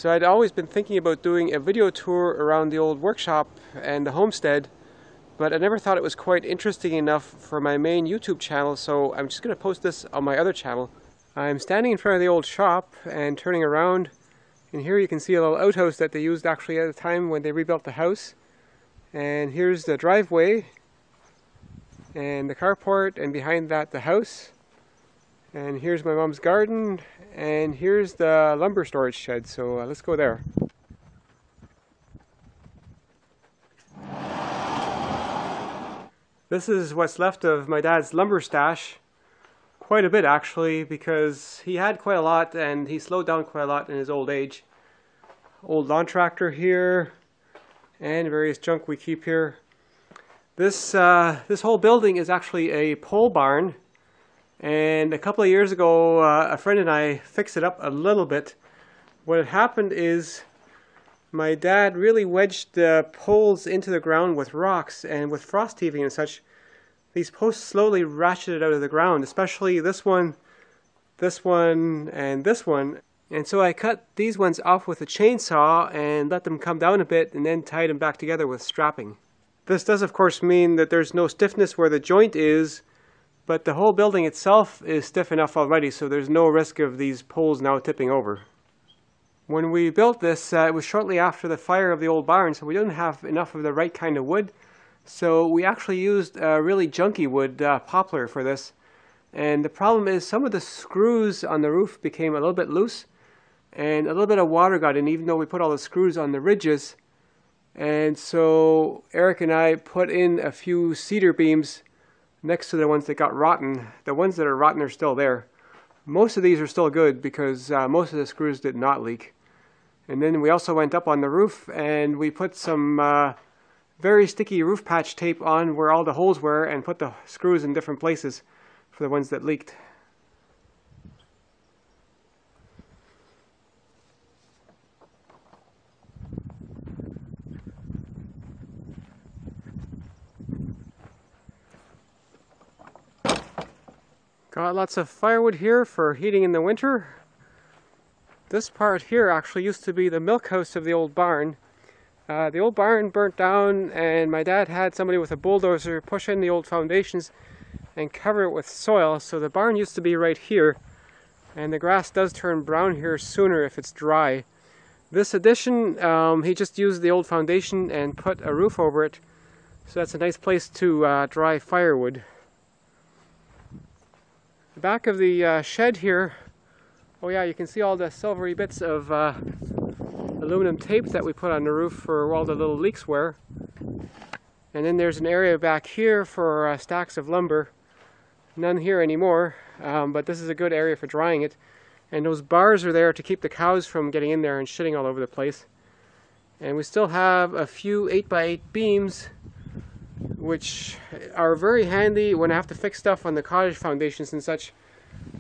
So I'd always been thinking about doing a video tour around the old workshop and the homestead, but I never thought it was quite interesting enough for my main YouTube channel, so I'm just going to post this on my other channel. I'm standing in front of the old shop and turning around, and here you can see a little outhouse that they used actually at the time when they rebuilt the house. And here's the driveway and the carport, and behind that the house. And here's my mom's garden, and here's the lumber storage shed, so let's go there. This is what's left of my dad's lumber stash. Quite a bit actually, because he had quite a lot and he slowed down quite a lot in his old age. Old lawn tractor here, and various junk we keep here. This whole building is actually a pole barn. And a couple of years ago, a friend and I fixed it up a little bit. What had happened is my dad really wedged the poles into the ground with rocks, and with frost heaving and such, these posts slowly ratcheted out of the ground, especially this one, and this one. And so I cut these ones off with a chainsaw and let them come down a bit and then tied them back together with strapping. This does of course mean that there's no stiffness where the joint is, but the whole building itself is stiff enough already, so there's no risk of these poles now tipping over. When we built this, it was shortly after the fire of the old barn, so we didn't have enough of the right kind of wood. So we actually used a really junky wood, poplar, for this. And the problem is some of the screws on the roof became a little bit loose, and a little bit of water got in, even though we put all the screws on the ridges. And so Eric and I put in a few cedar beams next to the ones that got rotten. The ones that are rotten are still there. Most of these are still good because most of the screws did not leak. And then we also went up on the roof and we put some very sticky roof patch tape on where all the holes were and put the screws in different places for the ones that leaked. Got lots of firewood here for heating in the winter. This part here actually used to be the milk house of the old barn. The old barn burnt down, and my dad had somebody with a bulldozer push in the old foundations and cover it with soil. So the barn used to be right here, and the grass does turn brown here sooner if it's dry. This addition, he just used the old foundation and put a roof over it, so that's a nice place to dry firewood. The back of the shed here, oh yeah, you can see all the silvery bits of aluminum tape that we put on the roof for where all the little leaks were. And then there's an area back here for stacks of lumber. None here anymore, but this is a good area for drying it. And those bars are there to keep the cows from getting in there and shitting all over the place. And we still have a few 8x8 beams, which are very handy when I have to fix stuff on the cottage foundations and such,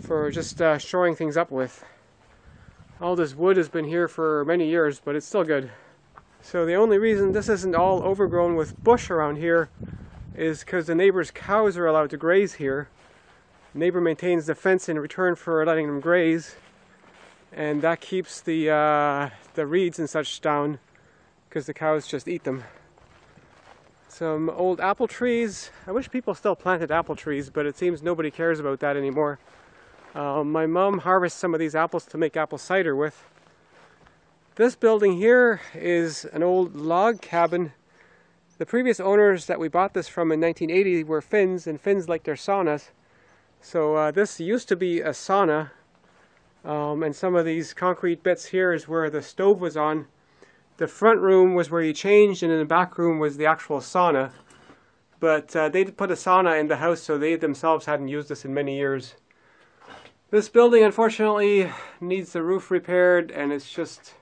for just shoring things up with. All this wood has been here for many years, but it's still good. So the only reason this isn't all overgrown with bush around here is because the neighbor's cows are allowed to graze here. The neighbor maintains the fence in return for letting them graze, and that keeps the reeds and such down because the cows just eat them. Some old apple trees. I wish people still planted apple trees, but it seems nobody cares about that anymore. My mom harvests some of these apples to make apple cider with. This building here is an old log cabin. The previous owners that we bought this from in 1980 were Finns, and Finns like their saunas. So this used to be a sauna, and some of these concrete bits here is where the stove was on. The front room was where you changed, and in the back room was the actual sauna. But they did put a sauna in the house, so they themselves hadn't used this in many years. This building unfortunately needs the roof repaired, and it's just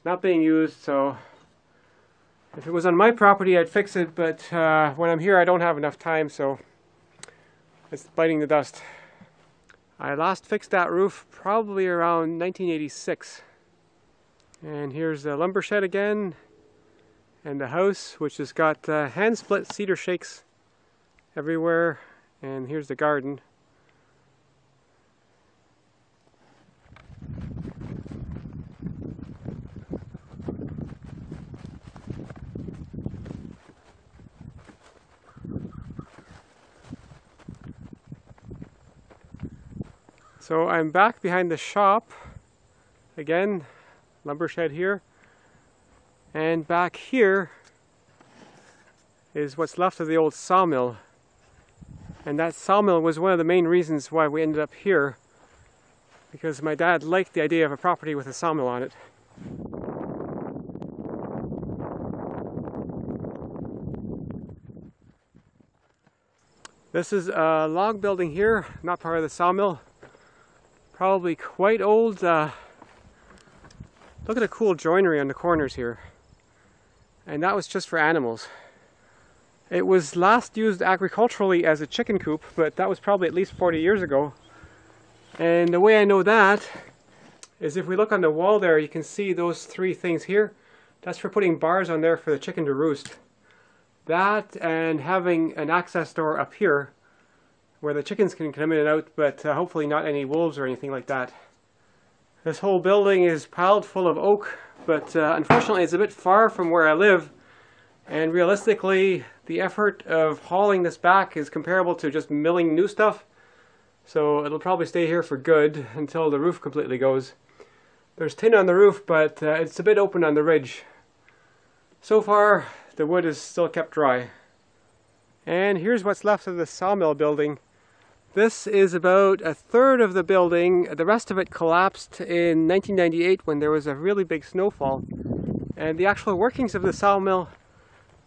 not being used, so if it was on my property I'd fix it, but when I'm here I don't have enough time, so it's biting the dust. I last fixed that roof probably around 1986. And here's the lumber shed again, and the house, which has got hand split cedar shakes everywhere, and here's the garden. So I'm back behind the shop again, lumber shed here, and back here is what's left of the old sawmill. And that sawmill was one of the main reasons why we ended up here, because my dad liked the idea of a property with a sawmill on it. This is a log building here, not part of the sawmill. Probably quite old. Look at the cool joinery on the corners here. And that was just for animals. It was last used agriculturally as a chicken coop, but that was probably at least 40 years ago. And the way I know that is if we look on the wall there, you can see those three things here. That's for putting bars on there for the chicken to roost. That and having an access door up here where the chickens can come in and out, but hopefully not any wolves or anything like that. This whole building is piled full of oak, but unfortunately it's a bit far from where I live, and realistically the effort of hauling this back is comparable to just milling new stuff, so it'll probably stay here for good until the roof completely goes. There's tin on the roof, but it's a bit open on the ridge. So far the wood is still kept dry. And here's what's left of the sawmill building. This is about a third of the building. The rest of it collapsed in 1998 when there was a really big snowfall. And the actual workings of the sawmill,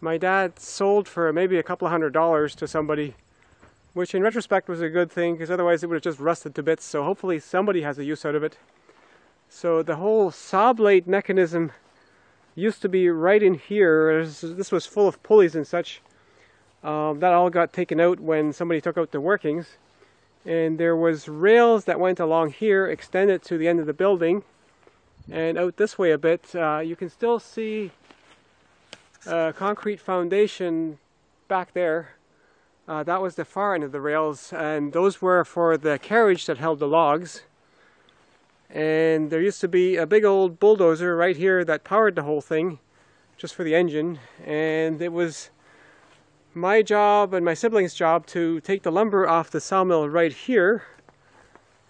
my dad sold for maybe a couple of $100 to somebody, which in retrospect was a good thing, because otherwise it would have just rusted to bits. So hopefully somebody has a use out of it. So the whole saw blade mechanism used to be right in here. This was full of pulleys and such. That all got taken out when somebody took out the workings. And there was rails that went along here, extended to the end of the building. And out this way a bit, you can still see a concrete foundation back there. That was the far end of the rails, and those were for the carriage that held the logs. And there used to be a big old bulldozer right here that powered the whole thing, just for the engine. And it was my job and my siblings' job to take the lumber off the sawmill right here.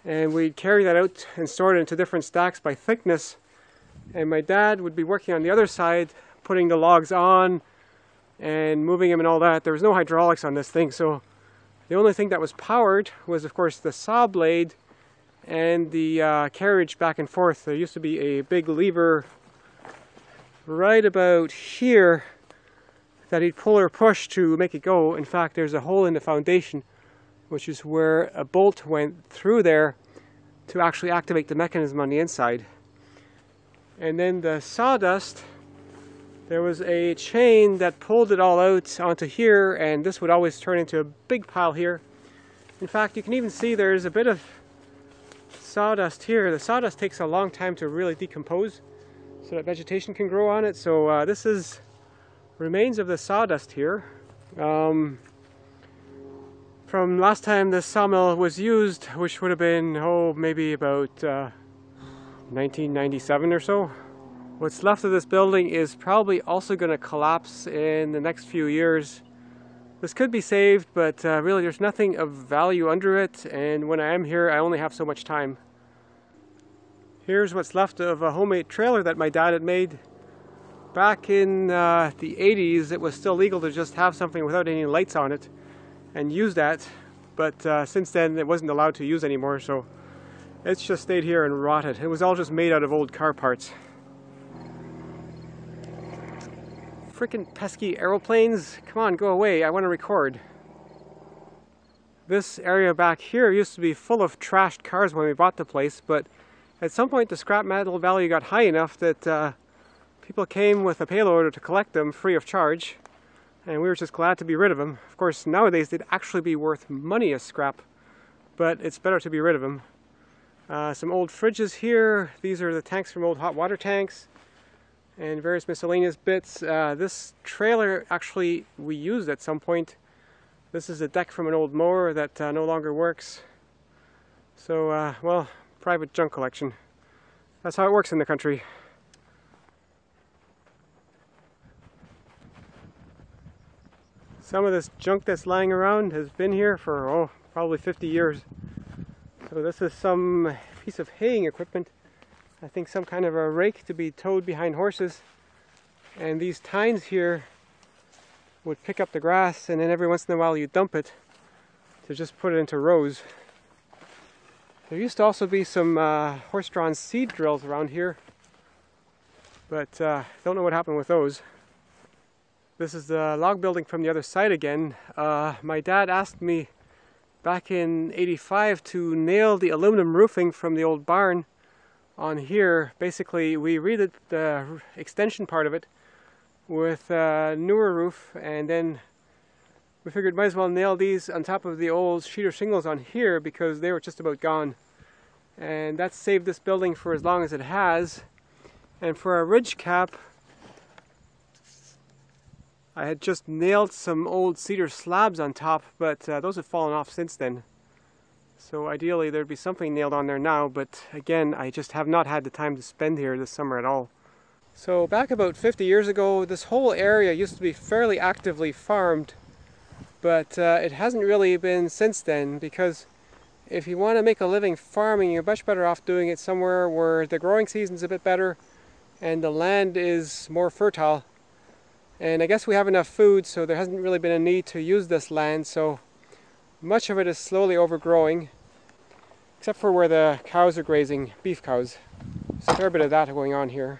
And we'd carry that out and store it into different stacks by thickness. And my dad would be working on the other side, putting the logs on and moving them and all that. There was no hydraulics on this thing, so the only thing that was powered was, of course, the saw blade and the carriage back and forth. There used to be a big lever right about here that he'd pull or push to make it go. In fact, there's a hole in the foundation, which is where a bolt went through there to actually activate the mechanism on the inside. And then the sawdust, there was a chain that pulled it all out onto here, and this would always turn into a big pile here. In fact, you can even see there's a bit of sawdust here. The sawdust takes a long time to really decompose so that vegetation can grow on it. So this is remains of the sawdust here. From last time this sawmill was used, which would have been, maybe about 1997 or so. What's left of this building is probably also going to collapse in the next few years. This could be saved, but really there's nothing of value under it, and when I am here I only have so much time. Here's what's left of a homemade trailer that my dad had made. Back in the 80s it was still legal to just have something without any lights on it and use that, but since then it wasn't allowed to use anymore, so it's just stayed here and rotted. It was all just made out of old car parts. Frickin' pesky aeroplanes, come on, go away, I want to record. This area back here used to be full of trashed cars when we bought the place, but at some point the scrap metal value got high enough that people came with a payloader to collect them free of charge, and we were just glad to be rid of them. Of course, nowadays they'd actually be worth money as scrap, but it's better to be rid of them. Some old fridges here. These are the tanks from old hot water tanks and various miscellaneous bits. This trailer actually we used at some point. This is a deck from an old mower that no longer works. So, well, private junk collection. That's how it works in the country. Some of this junk that's lying around has been here for, probably 50 years. So this is some piece of haying equipment. I think some kind of a rake to be towed behind horses. And these tines here would pick up the grass, and then every once in a while you dump it to just put it into rows. There used to also be some horse-drawn seed drills around here, but don't know what happened with those. This is the log building from the other side again. My dad asked me back in '85 to nail the aluminum roofing from the old barn on here. Basically, we redid the extension part of it with a newer roof, and then we figured might as well nail these on top of the old sheeter shingles on here because they were just about gone. And that's saved this building for as long as it has. And for our ridge cap, I had just nailed some old cedar slabs on top, but those have fallen off since then. So ideally there'd be something nailed on there now, but again, I just have not had the time to spend here this summer at all. So back about 50 years ago, this whole area used to be fairly actively farmed, but it hasn't really been since then, because if you want to make a living farming, you're much better off doing it somewhere where the growing season's a bit better and the land is more fertile. And I guess we have enough food, so there hasn't really been a need to use this land, so much of it is slowly overgrowing, except for where the cows are grazing, beef cows. There's a fair bit of that going on here.